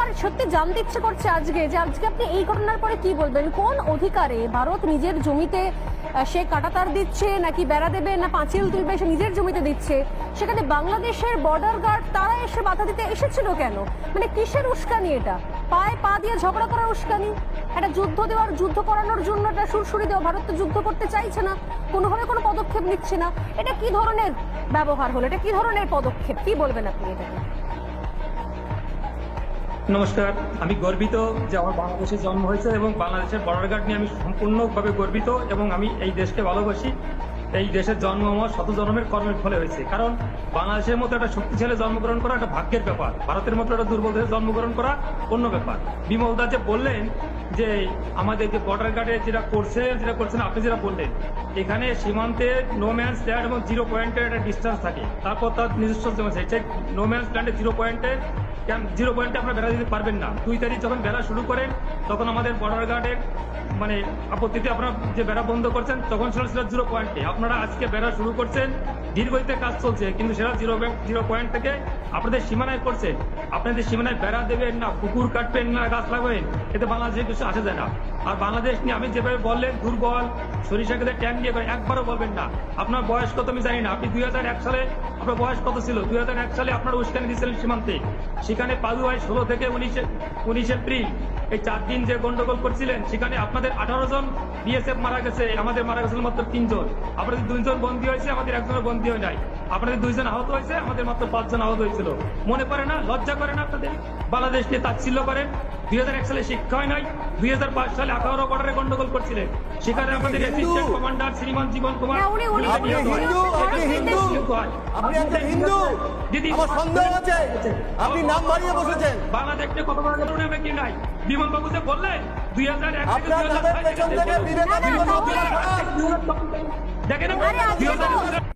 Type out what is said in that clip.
আমার সত্যি জানতে ইচ্ছে করছে আজকে যে আজকে আপনি এই ঘটনার পরে কি বলবেন? কোন অধিকারে ভারত নিজের জমিতে সে কাঁটাতার দিচ্ছে, নাকি বেড়া দেবে, না পাঁচিল তুলবে, সে নিজের জমিতে দিচ্ছে, সেখানে বাংলাদেশের বর্ডার গার্ড তারা এসে বাধা দিতে এসেছিল কেন? মানে কিসের উস্কানি এটা? পায়ে পা দিয়ে ঝগড়া করার উস্কানি? একটা যুদ্ধ করানোর জন্য একটা সুরসুরি দেওয়া। ভারত তো যুদ্ধ করতে চাইছে না, কোনোভাবে কোনো পদক্ষেপ নিচ্ছে না। এটা কি ধরনের ব্যবহার হলো? এটা কি ধরনের পদক্ষেপ? কি বলবেন আপনি এটাকে? নমস্কার, আমি গর্বিত যে আমার বাংলাদেশে জন্ম হয়েছে এবং বাংলাদেশের বর্ডার গার্ড নিয়ে আমি সম্পূর্ণভাবে গর্বিত এবং আমি এই দেশকে ভালোবাসি। এই দেশের জন্ম আমার শত জন্মের কর্মের ফলে হয়েছে, কারণ বাংলাদেশের মতো একটা শক্তিশালী জন্মগ্রহণ করা একটা ভাগ্যের ব্যাপার, ভারতের মতো একটা দুর্বল দেশে জন্মগ্রহণ করা অন্য ব্যাপার। বিমলদা যে বললেন যে আমাদের যে বর্ডার গার্ডে যেটা করছেন আপনি যেটা বললেন, এখানে সীমান্তে নো ম্যান্স ল্যান্ড এবং 0 পয়েন্টের একটা ডিস্টেন্স থাকে, তারপর তার নিজস্ব জমি আছে। নো ম্যান্স ল্যান্ডে 0 পয়েন্টে আপনারা বেড়া দিতে পারবেন না। 2 তারিখ যখন বেড়া শুরু করেন তখন আমাদের বর্ডার গার্ডের মানে আপত্তিতে আপনারা যে বেড়া বন্ধ করছেন তখন ছিল 0 পয়েন্টে। আপনারা আজকে বেড়া শুরু করছেন, দীর্ঘদিতে কাজ চলছে, কিন্তু সেটা 0 পয়েন্ট থেকে আপনাদের সীমানায় করছে। আপনাদের সীমানায় বেড়া দেবেন না, পুকুর কাটবেন না, গাছ লাগাবেন, এতে বাংলাদেশে কিছু আসা যায় না। আর বাংলাদেশ নিয়ে আমি যেভাবে বললেন দুর্বল, সরিষা খেতে ট্যাঙ্ক দিয়ে করে, একবারও বলবেন না। আপনার বয়স কত আমি জানি না, আপনি 2001 সালে আপনার বয়স কত ছিল? 2001 সালে আপনার উস্কানি দিয়েছিলেন সীমান্তে, সেখানে পালুয়ায় 16 থেকে 19 এপ্রিল এই 4 দিন যে গন্ডগোল করছিলেন, সেখানে আপনাদের 18 জন বিএসএফ মারা গেছে, আমাদের মারা গেছিল মাত্র 3 জন। আপনাদের 2 জন বন্দী হয়েছে, আমাদের 1 জনের বন্দী হয় নাই। আপনাদের 2 জন আহত হয়েছে, আমাদের মাত্র 5 জন আহত হয়েছিল। মনে পড়ে না? লজ্জা করে না আপনাদের? বাংলাদেশ নিয়ে তাচ্ছিল্য করেন। 2001 সালে শিক্ষা হয় নাই, 2005 সালে আখাউড়া বর্ডারে গন্ডগোল করছিলেন, সেখানে আমাদের অ্যাসিস্ট্যান্ট কমান্ডার শ্রীমান জীবন কুমার দিদি আপনি নাম বাড়িয়ে বসেছেন। বাংলাদেশ নিয়ে কথা বলার কারণে আমরা কি নাই? বিমল বাবু যে বললেন 2001 আপনার পেছন থেকে দেখেন